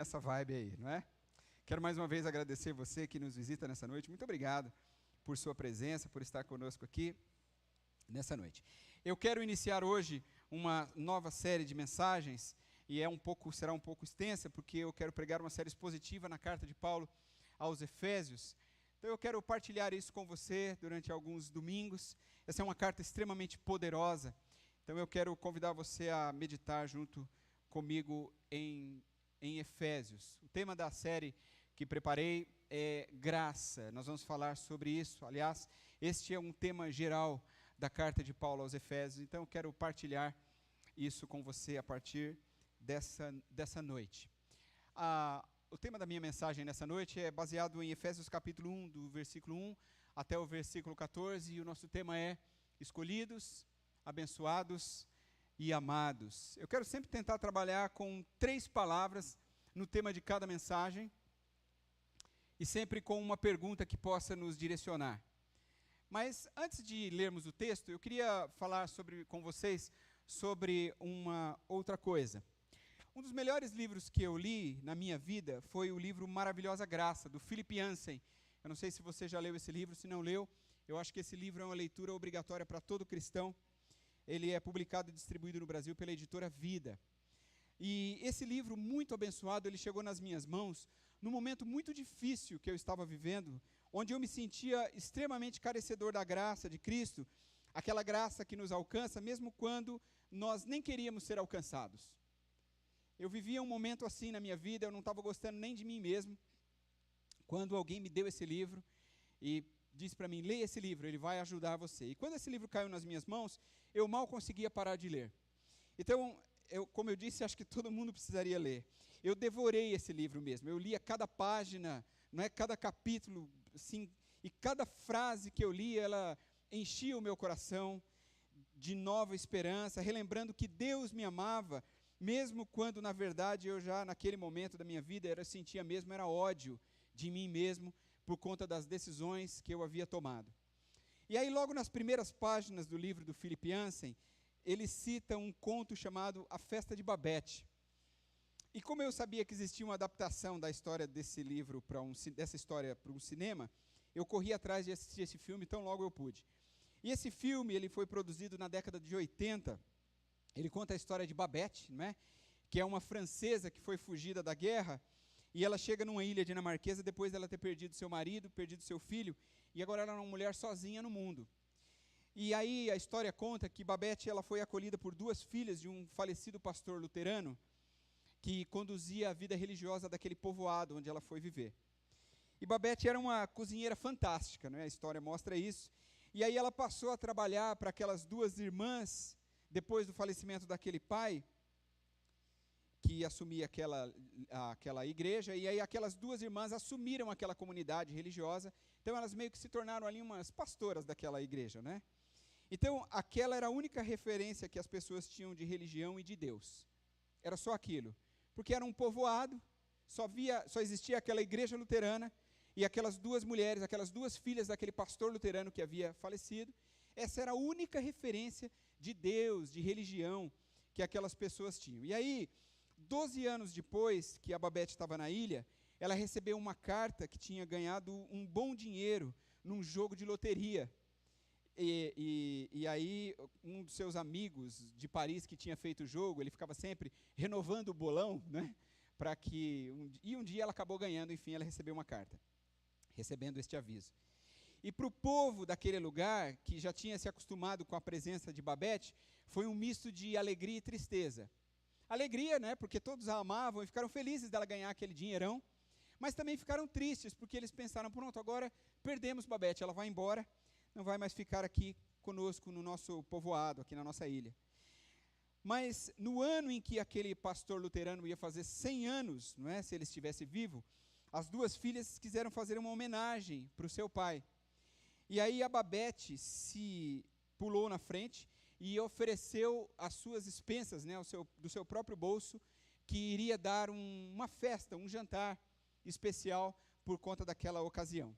Essa vibe aí, não é? Quero mais uma vez agradecer você que nos visita nessa noite. Muito obrigado por sua presença, por estar conosco aqui nessa noite. Eu quero iniciar hoje uma nova série de mensagens e será um pouco extensa, porque eu quero pregar uma série expositiva na carta de Paulo aos Efésios. Então eu quero partilhar isso com você durante alguns domingos. Essa é uma carta extremamente poderosa. Então eu quero convidar você a meditar junto comigo em Efésios. O tema da série que preparei é graça. Nós vamos falar sobre isso. Aliás, este é um tema geral da carta de Paulo aos Efésios. Então eu quero partilhar isso com você a partir dessa noite. O tema da minha mensagem nessa noite é baseado em Efésios capítulo 1, do versículo 1 até o versículo 14, e o nosso tema é escolhidos, abençoados e amados. Eu quero sempre tentar trabalhar com 3 palavras no tema de cada mensagem e sempre com uma pergunta que possa nos direcionar. Mas antes de lermos o texto, eu queria falar com vocês sobre uma outra coisa. Um dos melhores livros que eu li na minha vida foi o livro Maravilhosa Graça, do Philip Yancey. Eu não sei se você já leu esse livro, se não leu, eu acho que esse livro é uma leitura obrigatória para todo cristão. Ele é publicado e distribuído no Brasil pela editora Vida. E esse livro, muito abençoado, ele chegou nas minhas mãos num momento muito difícil que eu estava vivendo, onde eu me sentia extremamente carecedor da graça de Cristo, aquela graça que nos alcança, mesmo quando nós nem queríamos ser alcançados. Eu vivia um momento assim na minha vida, eu não estava gostando nem de mim mesmo, quando alguém me deu esse livro e disse para mim: leia esse livro, ele vai ajudar você. E quando esse livro caiu nas minhas mãos, eu mal conseguia parar de ler. Então, como eu disse, acho que todo mundo precisaria ler. Eu devorei esse livro mesmo, eu lia cada página, não é, cada capítulo, assim, e cada frase que eu lia, ela enchia o meu coração de nova esperança, relembrando que Deus me amava, mesmo quando, na verdade, eu já, naquele momento da minha vida, eu sentia mesmo, era ódio de mim mesmo, por conta das decisões que eu havia tomado. E aí, logo nas primeiras páginas do livro do Philip Yancey, ele cita um conto chamado A Festa de Babette. E como eu sabia que existia uma adaptação da história desse livro, dessa história para um cinema, eu corri atrás de assistir esse filme, tão logo eu pude. E esse filme, ele foi produzido na década de 80, ele conta a história de Babette, não é? Que é uma francesa que foi fugida da guerra, e ela chega numa ilha dinamarquesa depois dela ter perdido seu marido, perdido seu filho, e agora ela é uma mulher sozinha no mundo. E aí a história conta que Babette ela foi acolhida por 2 filhas de um falecido pastor luterano, que conduzia a vida religiosa daquele povoado onde ela foi viver. E Babette era uma cozinheira fantástica, né? A história mostra isso. E aí ela passou a trabalhar para aquelas 2 irmãs, depois do falecimento daquele pai, que assumia aquela igreja, e aí aquelas 2 irmãs assumiram aquela comunidade religiosa, então elas meio que se tornaram ali umas pastoras daquela igreja, né? Então, aquela era a única referência que as pessoas tinham de religião e de Deus. Era só aquilo. Porque era um povoado, só existia aquela igreja luterana, e aquelas 2 mulheres, aquelas 2 filhas daquele pastor luterano que havia falecido, essa era a única referência de Deus, de religião, que aquelas pessoas tinham. E aí, 12 anos depois que a Babette estava na ilha, ela recebeu uma carta que tinha ganhado um bom dinheiro num jogo de loteria. E aí, um dos seus amigos de Paris que tinha feito o jogo, ele ficava sempre renovando o bolão, né? Um dia ela acabou ganhando, enfim, ela recebeu uma carta, recebendo este aviso. E para o povo daquele lugar, que já tinha se acostumado com a presença de Babette, foi um misto de alegria e tristeza. Alegria, né, porque todos a amavam e ficaram felizes dela ganhar aquele dinheirão, mas também ficaram tristes, porque eles pensaram: pronto, agora perdemos Babette, ela vai embora, não vai mais ficar aqui conosco no nosso povoado, aqui na nossa ilha. Mas no ano em que aquele pastor luterano ia fazer 100 anos, não é, se ele estivesse vivo, as 2 filhas quiseram fazer uma homenagem para o seu pai. E aí a Babette se pulou na frente e ofereceu as suas expensas, né, do seu próprio bolso, que iria dar uma festa, um jantar especial por conta daquela ocasião.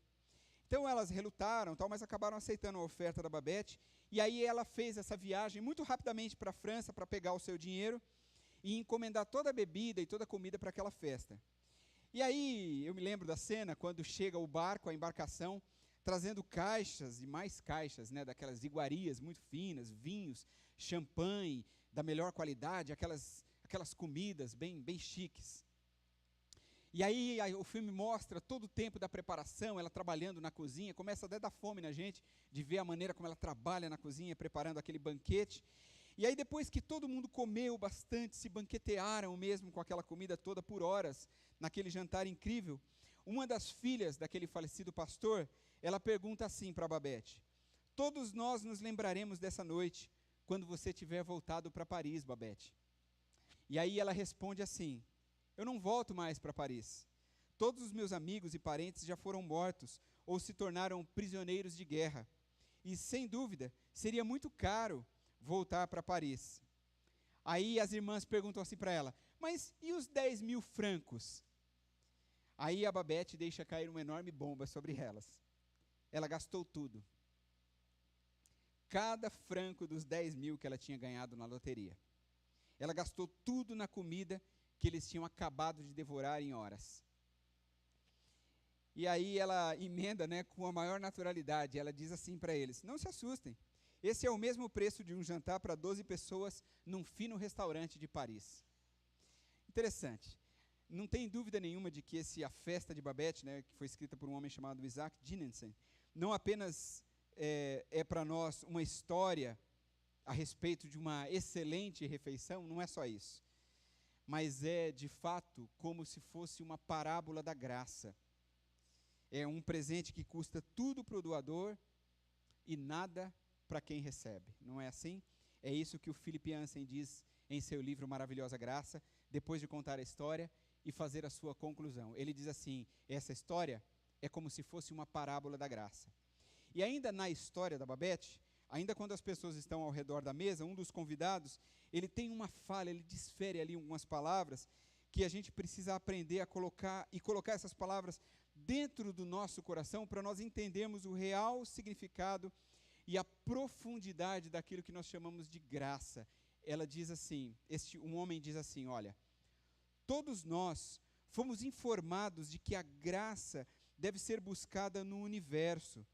Então elas relutaram, mas acabaram aceitando a oferta da Babette, e aí ela fez essa viagem muito rapidamente para a França para pegar o seu dinheiro, e encomendar toda a bebida e toda a comida para aquela festa. E aí eu me lembro da cena quando chega o barco, a embarcação, trazendo caixas e mais caixas, né, daquelas iguarias muito finas, vinhos, champanhe da melhor qualidade, aquelas comidas bem chiques. E aí o filme mostra todo o tempo da preparação, ela trabalhando na cozinha, começa até a dar fome na gente, de ver a maneira como ela trabalha na cozinha, preparando aquele banquete. E aí depois que todo mundo comeu bastante, se banquetearam mesmo com aquela comida toda por horas, naquele jantar incrível, uma das filhas daquele falecido pastor, ela pergunta assim para Babette: todos nós nos lembraremos dessa noite, quando você tiver voltado para Paris, Babette. E aí ela responde assim: eu não volto mais para Paris. Todos os meus amigos e parentes já foram mortos ou se tornaram prisioneiros de guerra. E, sem dúvida, seria muito caro voltar para Paris. Aí as irmãs perguntam assim para ela: mas e os 10.000 francos? Aí a Babette deixa cair uma enorme bomba sobre elas. Ela gastou tudo. Cada franco dos 10.000 que ela tinha ganhado na loteria. Ela gastou tudo na comida que eles tinham acabado de devorar em horas. E aí ela emenda, né, com a maior naturalidade. Ela diz assim para eles: não se assustem. Esse é o mesmo preço de um jantar para 12 pessoas num fino restaurante de Paris. Interessante. Não tem dúvida nenhuma de que A Festa de Babette, né, que foi escrita por um homem chamado Isaac Dinesen, não apenas é para nós uma história a respeito de uma excelente refeição, não é só isso. Mas é, de fato, como se fosse uma parábola da graça. É um presente que custa tudo para o doador e nada para quem recebe. Não é assim? É isso que o Philip Yancey diz em seu livro Maravilhosa Graça, depois de contar a história e fazer a sua conclusão. Ele diz assim: essa história é como se fosse uma parábola da graça. E ainda na história da Babette, ainda quando as pessoas estão ao redor da mesa, um dos convidados, ele tem uma fala, ele desfere ali algumas palavras que a gente precisa aprender a colocar essas palavras dentro do nosso coração para nós entendermos o real significado e a profundidade daquilo que nós chamamos de graça. Ela diz assim, um homem diz assim: olha, todos nós fomos informados de que a graça deve ser buscada no universo,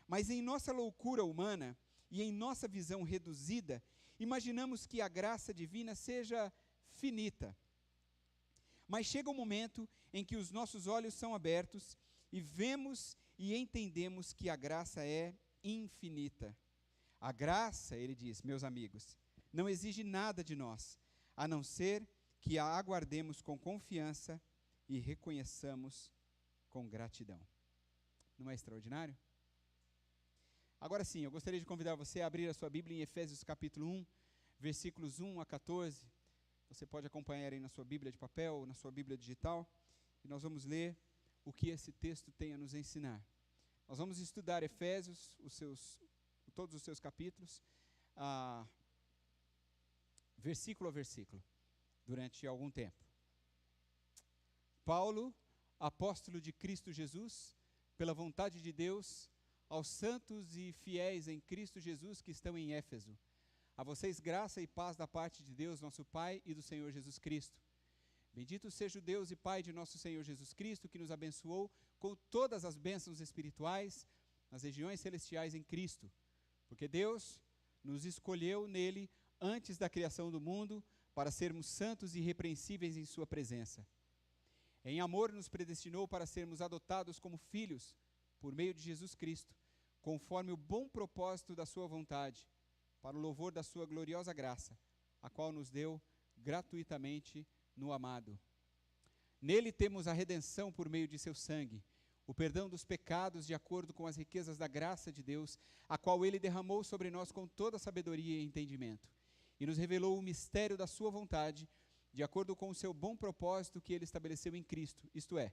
mas em nossa loucura humana e em nossa visão reduzida, imaginamos que a graça divina seja finita. Mas chega um momento em que os nossos olhos são abertos e vemos e entendemos que a graça é infinita. A graça, ele diz, meus amigos, não exige nada de nós, a não ser que a aguardemos com confiança e reconheçamos com gratidão. Não é extraordinário? Agora sim, eu gostaria de convidar você a abrir a sua Bíblia em Efésios capítulo 1, versículos 1 a 14. Você pode acompanhar aí na sua Bíblia de papel, na sua Bíblia digital, e nós vamos ler o que esse texto tem a nos ensinar. Nós vamos estudar Efésios, todos os seus capítulos, versículo a versículo, durante algum tempo. Paulo, apóstolo de Cristo Jesus, pela vontade de Deus, aos santos e fiéis em Cristo Jesus que estão em Éfeso, a vocês graça e paz da parte de Deus, nosso Pai, e do Senhor Jesus Cristo. Bendito seja o Deus e Pai de nosso Senhor Jesus Cristo, que nos abençoou com todas as bênçãos espirituais nas regiões celestiais em Cristo, porque Deus nos escolheu nele antes da criação do mundo para sermos santos e irrepreensíveis em sua presença. Em amor nos predestinou para sermos adotados como filhos por meio de Jesus Cristo, conforme o bom propósito da sua vontade, para o louvor da sua gloriosa graça, a qual nos deu gratuitamente no amado. Nele temos a redenção por meio de seu sangue, o perdão dos pecados de acordo com as riquezas da graça de Deus, a qual ele derramou sobre nós com toda sabedoria e entendimento, e nos revelou o mistério da sua vontade, de acordo com o seu bom propósito que ele estabeleceu em Cristo, isto é,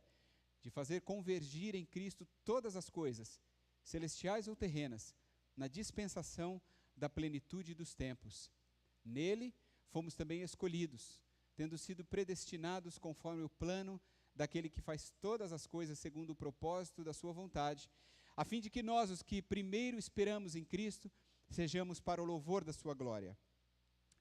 de fazer convergir em Cristo todas as coisas, celestiais ou terrenas, na dispensação da plenitude dos tempos. Nele fomos também escolhidos, tendo sido predestinados conforme o plano daquele que faz todas as coisas segundo o propósito da sua vontade, a fim de que nós, os que primeiro esperamos em Cristo, sejamos para o louvor da sua glória.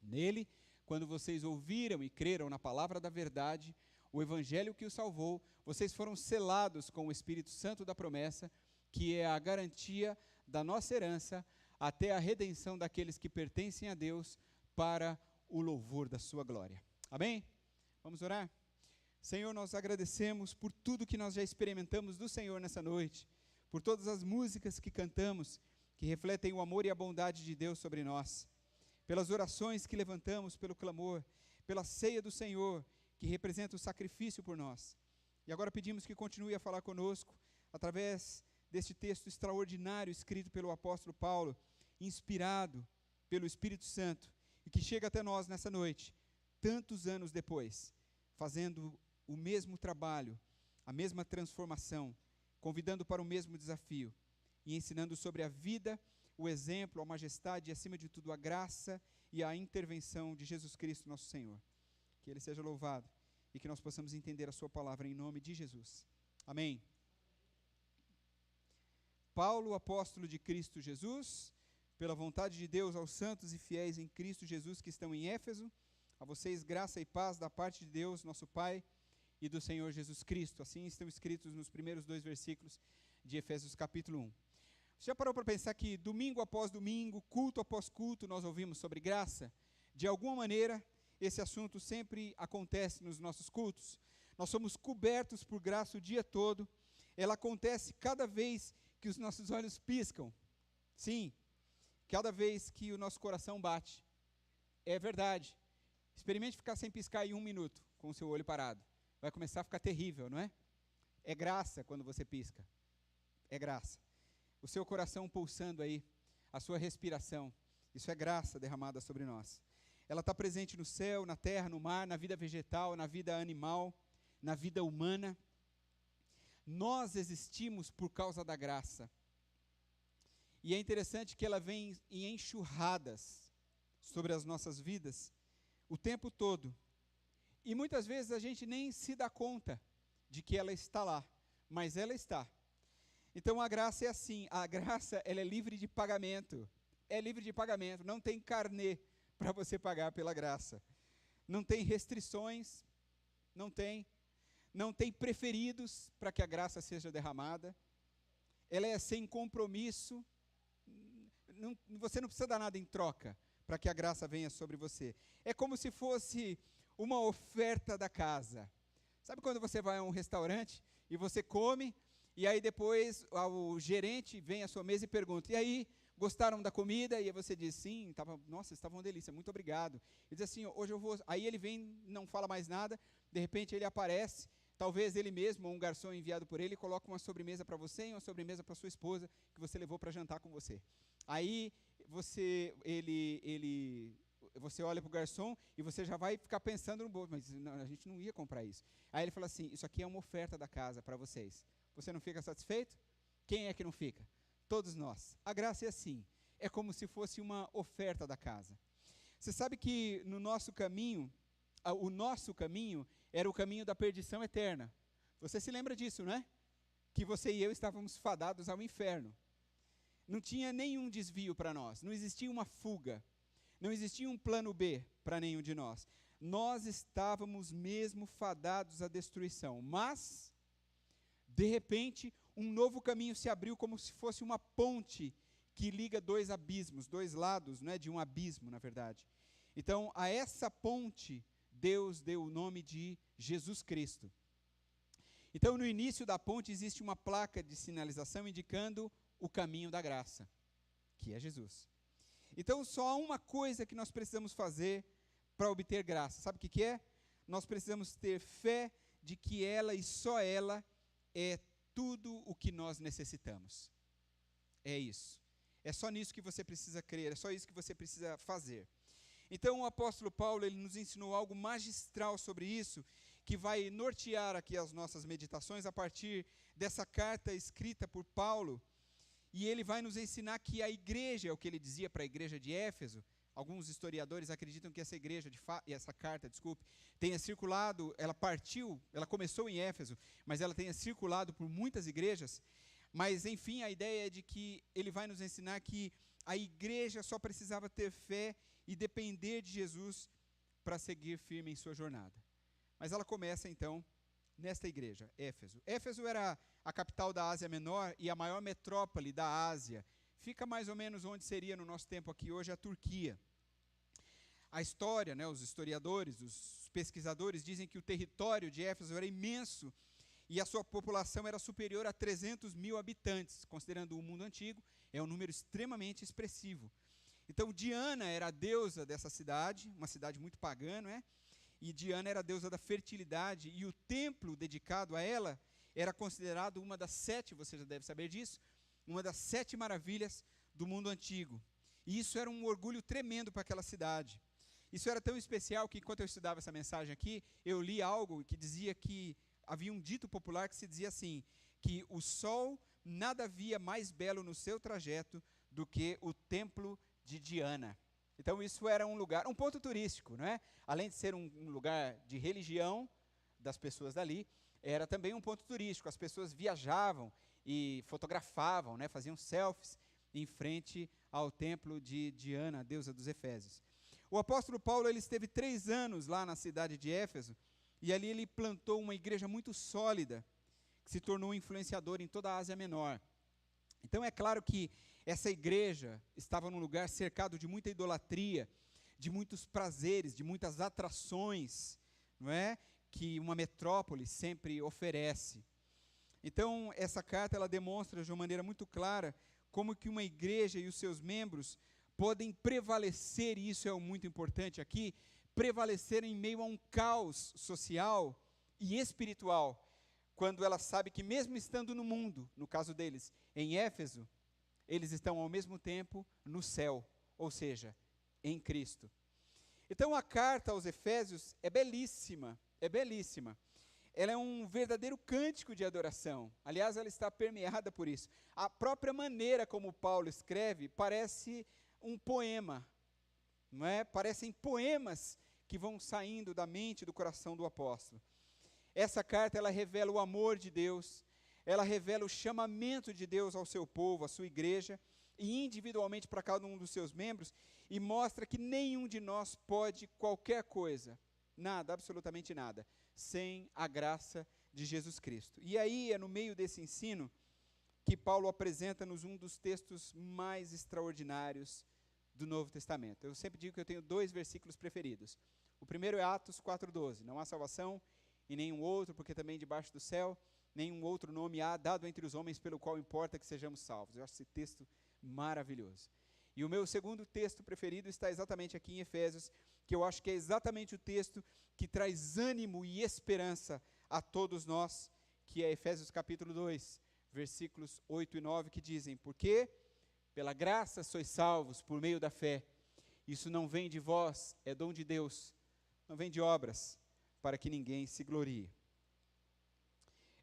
Nele quando vocês ouviram e creram na palavra da verdade, o evangelho que os salvou, vocês foram selados com o Espírito Santo da promessa, que é a garantia da nossa herança até a redenção daqueles que pertencem a Deus para o louvor da sua glória. Amém? Vamos orar? Senhor, nós agradecemos por tudo que nós já experimentamos do Senhor nessa noite, por todas as músicas que cantamos, que refletem o amor e a bondade de Deus sobre nós, pelas orações que levantamos, pelo clamor, pela ceia do Senhor, que representa o sacrifício por nós. E agora pedimos que continue a falar conosco, através deste texto extraordinário escrito pelo apóstolo Paulo, inspirado pelo Espírito Santo, e que chega até nós nessa noite, tantos anos depois, fazendo o mesmo trabalho, a mesma transformação, convidando para o mesmo desafio, e ensinando sobre a vida, o exemplo, a majestade e, acima de tudo, a graça e a intervenção de Jesus Cristo, nosso Senhor. Que Ele seja louvado e que nós possamos entender a sua palavra em nome de Jesus. Amém. Paulo, apóstolo de Cristo Jesus, pela vontade de Deus aos santos e fiéis em Cristo Jesus que estão em Éfeso, a vocês graça e paz da parte de Deus, nosso Pai, e do Senhor Jesus Cristo. Assim estão escritos nos primeiros 2 versículos de Efésios capítulo 1. Você já parou para pensar que domingo após domingo, culto após culto, nós ouvimos sobre graça? De alguma maneira, esse assunto sempre acontece nos nossos cultos. Nós somos cobertos por graça o dia todo. Ela acontece cada vez que os nossos olhos piscam. Sim, cada vez que o nosso coração bate. É verdade. Experimente ficar sem piscar em 1 minuto, com o seu olho parado. Vai começar a ficar terrível, não é? É graça quando você pisca. É graça. O seu coração pulsando aí, a sua respiração. Isso é graça derramada sobre nós. Ela está presente no céu, na terra, no mar, na vida vegetal, na vida animal, na vida humana. Nós existimos por causa da graça. E é interessante que ela vem em enxurradas sobre as nossas vidas o tempo todo. E muitas vezes a gente nem se dá conta de que ela está lá, mas ela está. Então a graça é assim, a graça ela é livre de pagamento. É livre de pagamento, não tem carnê para você pagar pela graça. Não tem restrições, não tem preferidos para que a graça seja derramada. Ela é sem compromisso. Você não precisa dar nada em troca para que a graça venha sobre você. É como se fosse uma oferta da casa. Sabe quando você vai a um restaurante e você come, e aí depois o gerente vem à sua mesa e pergunta, e aí, gostaram da comida? E aí você diz, sim, nossa, estava uma delícia, muito obrigado. Ele diz assim, hoje eu vou... Aí ele vem, não fala mais nada, de repente ele aparece, talvez ele mesmo, ou um garçom enviado por ele, coloca uma sobremesa para você e uma sobremesa para sua esposa, que você levou para jantar com você. Aí você olha para o garçom e você já vai ficar pensando no bolso, mas não, a gente não ia comprar isso. Aí ele fala assim, isso aqui é uma oferta da casa para vocês. Você não fica satisfeito? Quem é que não fica? Todos nós. A graça é assim, é como se fosse uma oferta da casa. Você sabe que no nosso caminho, o nosso caminho era o caminho da perdição eterna. Você se lembra disso, não é? Que você e eu estávamos fadados ao inferno. Não tinha nenhum desvio para nós, não existia uma fuga, não existia um plano B para nenhum de nós. Nós estávamos mesmo fadados à destruição, mas, de repente, um novo caminho se abriu como se fosse uma ponte que liga 2 abismos, 2 lados, não é, de um abismo, na verdade. Então, a essa ponte, Deus deu o nome de Jesus Cristo. Então, no início da ponte existe uma placa de sinalização indicando o caminho da graça, que é Jesus. Então, só há uma coisa que nós precisamos fazer para obter graça. Sabe o que é? Nós precisamos ter fé de que ela e só ela é tudo o que nós necessitamos. É isso. É só nisso que você precisa crer, é só isso que você precisa fazer. Então, o apóstolo Paulo, ele nos ensinou algo magistral sobre isso, que vai nortear aqui as nossas meditações a partir dessa carta escrita por Paulo. E ele vai nos ensinar que a igreja, é o que ele dizia para a igreja de Éfeso. Alguns historiadores acreditam que essa igreja, essa carta, tenha circulado, ela começou em Éfeso, mas ela tenha circulado por muitas igrejas. Mas, enfim, a ideia é de que ele vai nos ensinar que a igreja só precisava ter fé e depender de Jesus para seguir firme em sua jornada. Mas ela começa então nesta igreja, Éfeso. Éfeso era a capital da Ásia Menor e a maior metrópole da Ásia. Fica mais ou menos onde seria no nosso tempo aqui hoje a Turquia. A história, os historiadores, os pesquisadores dizem que o território de Éfeso era imenso e a sua população era superior a 300 mil habitantes. Considerando o mundo antigo, é um número extremamente expressivo. Então, Diana era a deusa dessa cidade, uma cidade muito pagã, não é? E Diana era a deusa da fertilidade, e o templo dedicado a ela era considerado uma das 7, você já deve saber disso, uma das 7 maravilhas do mundo antigo. E isso era um orgulho tremendo para aquela cidade. Isso era tão especial que, enquanto eu estudava essa mensagem aqui, eu li algo que dizia que havia um dito popular que se dizia assim, que o sol nada havia mais belo no seu trajeto do que o templo de Diana. Então isso era um lugar, um ponto turístico, não é? Além de ser um lugar de religião das pessoas dali, era também um ponto turístico. As pessoas viajavam e fotografavam, né? Faziam selfies em frente ao templo de Diana, a deusa dos Efésios. O apóstolo Paulo, ele esteve 3 anos lá na cidade de Éfeso, e ali ele plantou uma igreja muito sólida, que se tornou influenciadora em toda a Ásia Menor. Então é claro que essa igreja estava num lugar cercado de muita idolatria, de muitos prazeres, de muitas atrações, não é? Que uma metrópole sempre oferece. Então essa carta ela demonstra de uma maneira muito clara como que uma igreja e os seus membros podem prevalecer, e isso é muito importante aqui, prevalecer em meio a um caos social e espiritual, quando ela sabe que mesmo estando no mundo, no caso deles, em Éfeso, eles estão ao mesmo tempo no céu, ou seja, em Cristo. Então a carta aos Efésios é belíssima, é belíssima. Ela é um verdadeiro cântico de adoração. Aliás, ela está permeada por isso. A própria maneira como Paulo escreve parece um poema, não é? Parecem poemas que vão saindo da mente e do coração do apóstolo. Essa carta, ela revela o amor de Deus, ela revela o chamamento de Deus ao seu povo, à sua igreja, e individualmente para cada um dos seus membros, e mostra que nenhum de nós pode qualquer coisa, nada, absolutamente nada, sem a graça de Jesus Cristo. E aí é no meio desse ensino que Paulo apresenta-nos um dos textos mais extraordinários do Novo Testamento. Eu sempre digo que eu tenho 2 versículos preferidos. O primeiro é Atos 4,12. Não há salvação em nenhum outro, porque também debaixo do céu nenhum outro nome há dado entre os homens pelo qual importa que sejamos salvos. Eu acho esse texto maravilhoso. E o meu segundo texto preferido está exatamente aqui em Efésios, que eu acho que é exatamente o texto que traz ânimo e esperança a todos nós, que é Efésios capítulo 2, versículos 8 e 9, que dizem: porque pela graça sois salvos por meio da fé. Isso não vem de vós, é dom de Deus, não vem de obras, para que ninguém se glorie.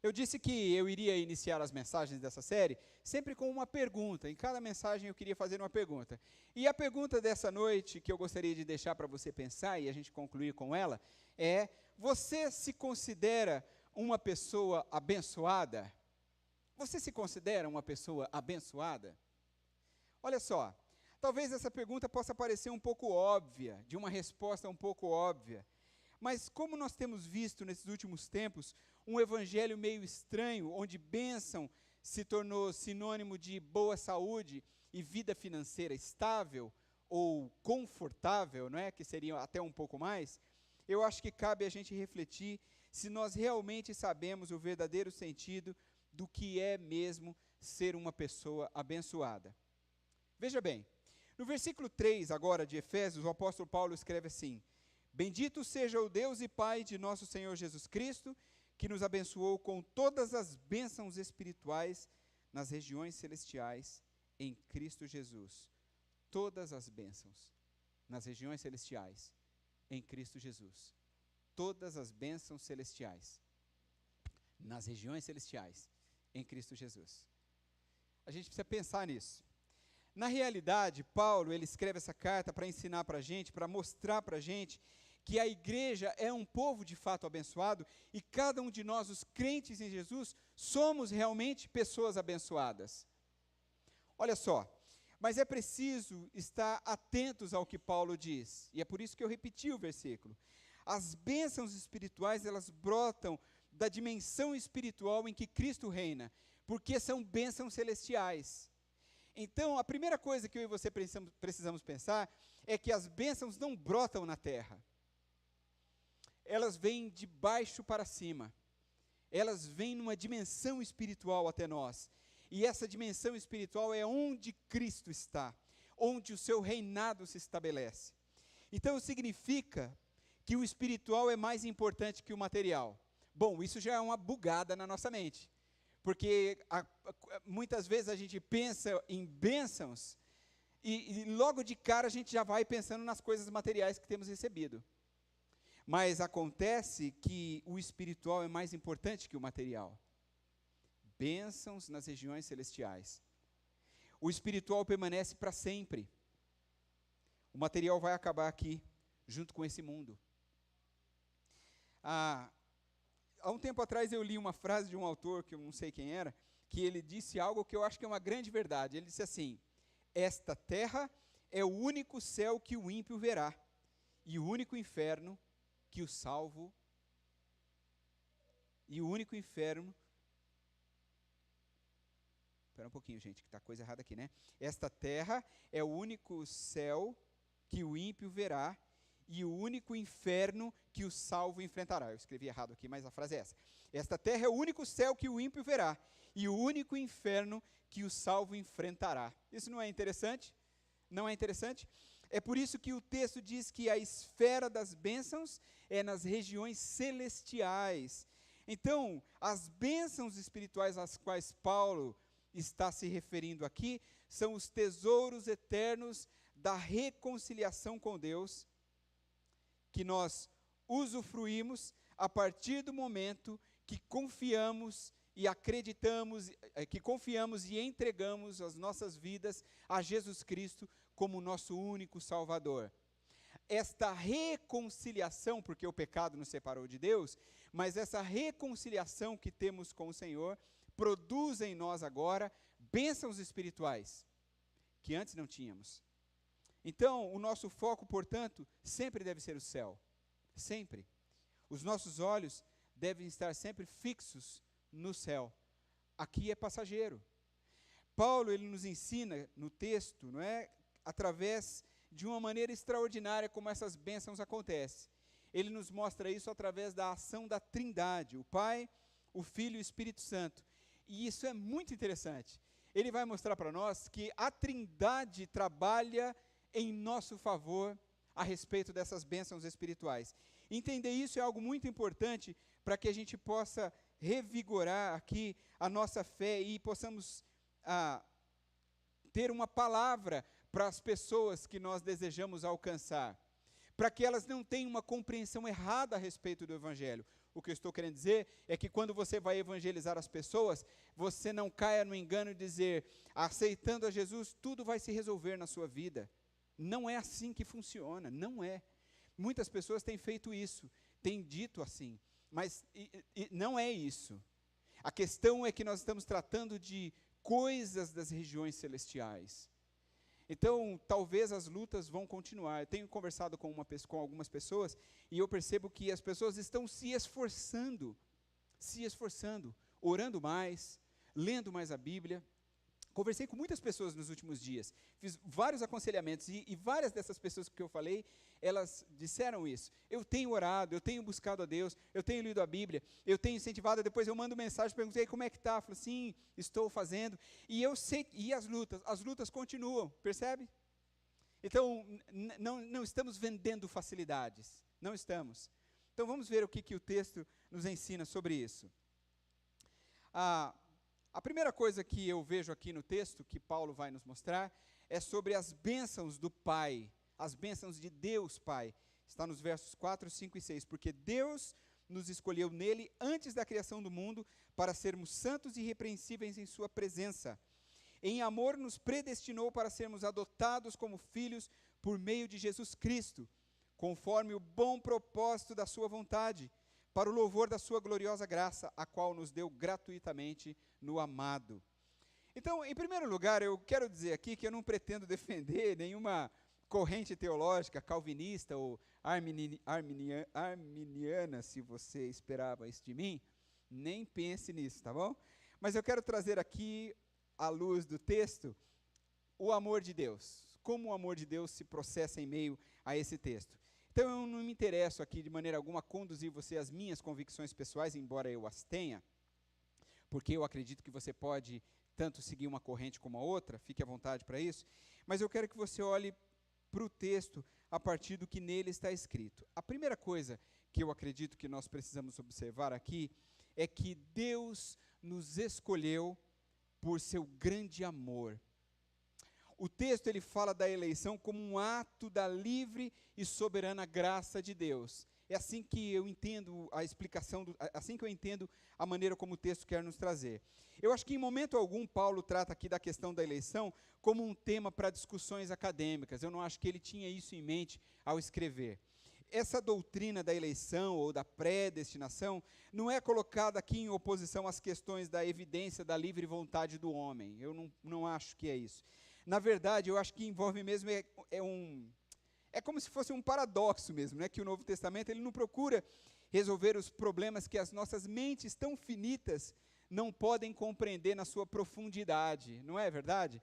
Eu disse que eu iria iniciar as mensagens dessa série sempre com uma pergunta. Em cada mensagem eu queria fazer uma pergunta. E a pergunta dessa noite, que eu gostaria de deixar para você pensar e a gente concluir com ela, é: você se considera uma pessoa abençoada? Você se considera uma pessoa abençoada? Olha só, talvez essa pergunta possa parecer um pouco óbvia, de uma resposta um pouco óbvia, mas como nós temos visto nesses últimos tempos, um evangelho meio estranho, onde bênção se tornou sinônimo de boa saúde e vida financeira estável ou confortável, não é? Que seria até um pouco mais, eu acho que cabe a gente refletir se nós realmente sabemos o verdadeiro sentido do que é mesmo ser uma pessoa abençoada. Veja bem, no versículo 3 agora de Efésios, o apóstolo Paulo escreve assim: bendito seja o Deus e Pai de nosso Senhor Jesus Cristo, que nos abençoou com todas as bênçãos espirituais nas regiões celestiais em Cristo Jesus. Todas as bênçãos nas regiões celestiais em Cristo Jesus. Todas as bênçãos celestiais nas regiões celestiais em Cristo Jesus. A gente precisa pensar nisso. Na realidade, Paulo, ele escreve essa carta para ensinar para a gente, para mostrar para a gente que a igreja é um povo de fato abençoado e cada um de nós, os crentes em Jesus, somos realmente pessoas abençoadas. Olha só, Mas é preciso estar atentos ao que Paulo diz. E é por isso que eu repeti o versículo. As bênçãos espirituais, elas brotam da dimensão espiritual em que Cristo reina, porque são bênçãos celestiais. Então, a primeira coisa que eu e você precisamos pensar é que as bênçãos não brotam na terra. Elas vêm de baixo para cima. Elas vêm numa dimensão espiritual até nós. E essa dimensão espiritual é onde Cristo está, onde o seu reinado se estabelece. Então significa que o espiritual é mais importante que o material. Bom, isso já é uma bugada na nossa mente, porque muitas vezes a gente pensa em bênçãos e logo de cara a gente já vai pensando nas coisas materiais que temos recebido. Mas acontece que o espiritual é mais importante que o material. Bênçãos nas regiões celestiais. O espiritual permanece para sempre. O material vai acabar aqui, junto com esse mundo. Há um tempo atrás eu li uma frase de um autor, que eu não sei quem era, que ele disse algo que eu acho que é uma grande verdade. Ele disse assim: esta terra é o único céu que o ímpio verá, e o único inferno que o salvo, e o único inferno. Espera um pouquinho, gente, que está coisa errada aqui, né? Esta terra é o único céu que o ímpio verá, e o único inferno que o salvo enfrentará. Eu escrevi errado aqui, mas a frase é essa. Esta terra é o único céu que o ímpio verá, e o único inferno que o salvo enfrentará. Isso não é interessante? Não é interessante? É por isso que o texto diz que a esfera das bênçãos é nas regiões celestiais. Então, as bênçãos espirituais às quais Paulo está se referindo aqui são os tesouros eternos da reconciliação com Deus, que nós usufruímos a partir do momento que confiamos e acreditamos, que confiamos e entregamos as nossas vidas a Jesus Cristo como nosso único Salvador. Esta reconciliação, porque o pecado nos separou de Deus, mas essa reconciliação que temos com o Senhor produz em nós agora bênçãos espirituais que antes não tínhamos. Então, o nosso foco, portanto, sempre deve ser o céu. Sempre. Os nossos olhos devem estar sempre fixos no céu. Aqui é passageiro. Paulo, ele nos ensina no texto, não é, através de uma maneira extraordinária como essas bênçãos acontecem. Ele nos mostra isso através da ação da Trindade, o Pai, o Filho e o Espírito Santo. E isso é muito interessante. Ele vai mostrar para nós que a Trindade trabalha em nosso favor a respeito dessas bênçãos espirituais. Entender isso é algo muito importante para que a gente possa revigorar aqui a nossa fé e possamos ter uma palavra para as pessoas que nós desejamos alcançar, para que elas não tenham uma compreensão errada a respeito do Evangelho. O que eu estou querendo dizer é que quando você vai evangelizar as pessoas, você não caia no engano de dizer, aceitando a Jesus, tudo vai se resolver na sua vida. Não é assim que funciona, não é. Muitas pessoas têm feito isso, têm dito assim, mas não é isso. A questão é que nós estamos tratando de coisas das regiões celestiais. Então, talvez as lutas vão continuar. Eu tenho conversado com algumas pessoas e eu percebo que as pessoas estão se esforçando, orando mais, lendo mais a Bíblia. Conversei com muitas pessoas nos últimos dias, fiz vários aconselhamentos e várias dessas pessoas que eu falei, elas disseram isso. Eu tenho orado, eu tenho buscado a Deus, eu tenho lido a Bíblia, eu tenho incentivado, depois eu mando mensagem, perguntei como é que está, falei, sim, estou fazendo, e eu sei, e as lutas continuam, percebe? Então, não estamos vendendo facilidades, não estamos. Então vamos ver o que o texto nos ensina sobre isso. A primeira coisa que eu vejo aqui no texto, que Paulo vai nos mostrar, é sobre as bênçãos do Pai, as bênçãos de Deus Pai. Está nos versos 4, 5 e 6. Porque Deus nos escolheu nele antes da criação do mundo para sermos santos e irrepreensíveis em sua presença. Em amor nos predestinou para sermos adotados como filhos por meio de Jesus Cristo, conforme o bom propósito da sua vontade, para o louvor da sua gloriosa graça, a qual nos deu gratuitamente no amado. Então, em primeiro lugar, eu quero dizer aqui que eu não pretendo defender nenhuma corrente teológica calvinista ou arminiana, se você esperava isso de mim, nem pense nisso, tá bom? Mas eu quero trazer aqui, à luz do texto, o amor de Deus, como o amor de Deus se processa em meio a esse texto. Então eu não me interesso aqui de maneira alguma a conduzir você às minhas convicções pessoais, embora eu as tenha, porque eu acredito que você pode tanto seguir uma corrente como a outra, fique à vontade para isso, mas eu quero que você olhe para o texto a partir do que nele está escrito. A primeira coisa que eu acredito que nós precisamos observar aqui é que Deus nos escolheu por seu grande amor. O texto ele fala da eleição como um ato da livre e soberana graça de Deus. É assim que eu entendo a explicação, assim que eu entendo a maneira como o texto quer nos trazer. Eu acho que em momento algum Paulo trata aqui da questão da eleição como um tema para discussões acadêmicas. Eu não acho que ele tinha isso em mente ao escrever. Essa doutrina da eleição ou da predestinação não é colocada aqui em oposição às questões da evidência da livre vontade do homem. Eu não acho que é isso. Na verdade, eu acho que envolve mesmo é como se fosse um paradoxo mesmo, né? Que o Novo Testamento ele não procura resolver os problemas que as nossas mentes tão finitas não podem compreender na sua profundidade, não é verdade?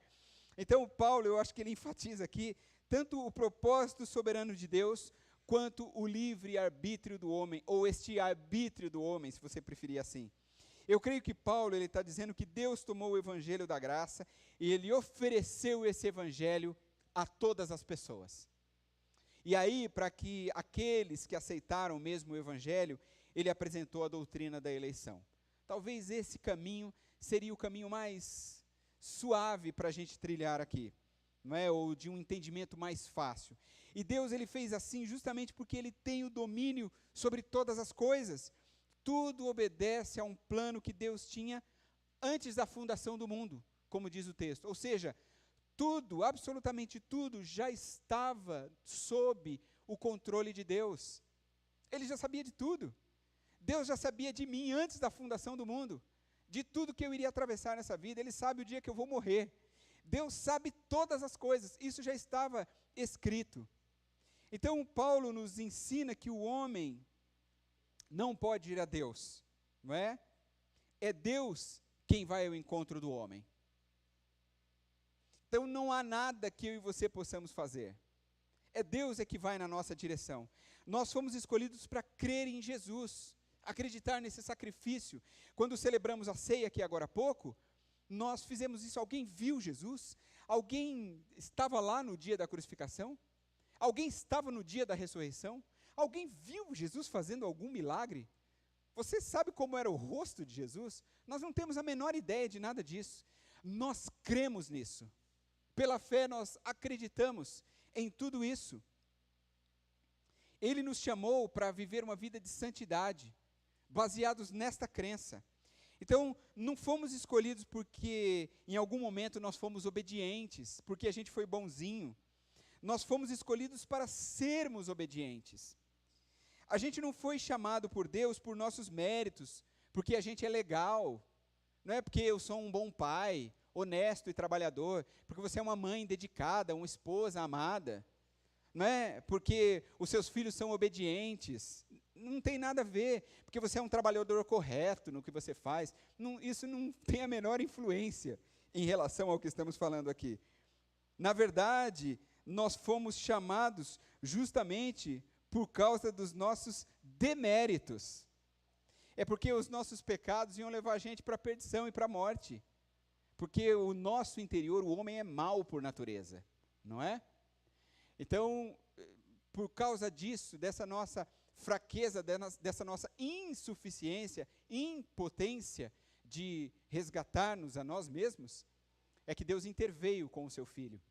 Então, Paulo, eu acho que ele enfatiza aqui tanto o propósito soberano de Deus, quanto o livre arbítrio do homem, ou este arbítrio do homem, se você preferir assim. Eu creio que Paulo ele está dizendo que Deus tomou o evangelho da graça e ele ofereceu esse evangelho a todas as pessoas. E aí, para que aqueles que aceitaram mesmo o evangelho, ele apresentou a doutrina da eleição. Talvez esse caminho seria o caminho mais suave para a gente trilhar aqui, não é? Ou de um entendimento mais fácil. E Deus ele fez assim justamente porque ele tem o domínio sobre todas as coisas. Tudo obedece a um plano que Deus tinha antes da fundação do mundo, como diz o texto. Ou seja, tudo, absolutamente tudo, já estava sob o controle de Deus. Ele já sabia de tudo. Deus já sabia de mim antes da fundação do mundo, de tudo que eu iria atravessar nessa vida. Ele sabe o dia que eu vou morrer. Deus sabe todas as coisas. Isso já estava escrito. Então, Paulo nos ensina que o homem não pode ir a Deus, não é? É Deus quem vai ao encontro do homem. Então não há nada que eu e você possamos fazer. É Deus que vai na nossa direção. Nós fomos escolhidos para crer em Jesus, acreditar nesse sacrifício. Quando celebramos a ceia aqui agora há pouco, nós fizemos isso. Alguém viu Jesus? Alguém estava lá no dia da crucificação? Alguém estava no dia da ressurreição? Alguém viu Jesus fazendo algum milagre? Você sabe como era o rosto de Jesus? Nós não temos a menor ideia de nada disso. Nós cremos nisso. Pela fé nós acreditamos em tudo isso. Ele nos chamou para viver uma vida de santidade, baseados nesta crença. Então, não fomos escolhidos porque em algum momento nós fomos obedientes, porque a gente foi bonzinho. Nós fomos escolhidos para sermos obedientes. A gente não foi chamado por Deus por nossos méritos, porque a gente é legal, não é porque eu sou um bom pai, honesto e trabalhador, porque você é uma mãe dedicada, uma esposa amada, não é porque os seus filhos são obedientes, não tem nada a ver, porque você é um trabalhador correto no que você faz, isso não tem a menor influência em relação ao que estamos falando aqui. Na verdade, nós fomos chamados justamente por causa dos nossos deméritos. É porque os nossos pecados iam levar a gente para a perdição e para a morte. Porque o nosso interior, o homem é mau por natureza, não é? Então, por causa disso, dessa nossa fraqueza, dessa nossa insuficiência, impotência de resgatar-nos a nós mesmos, é que Deus interveio com o seu Filho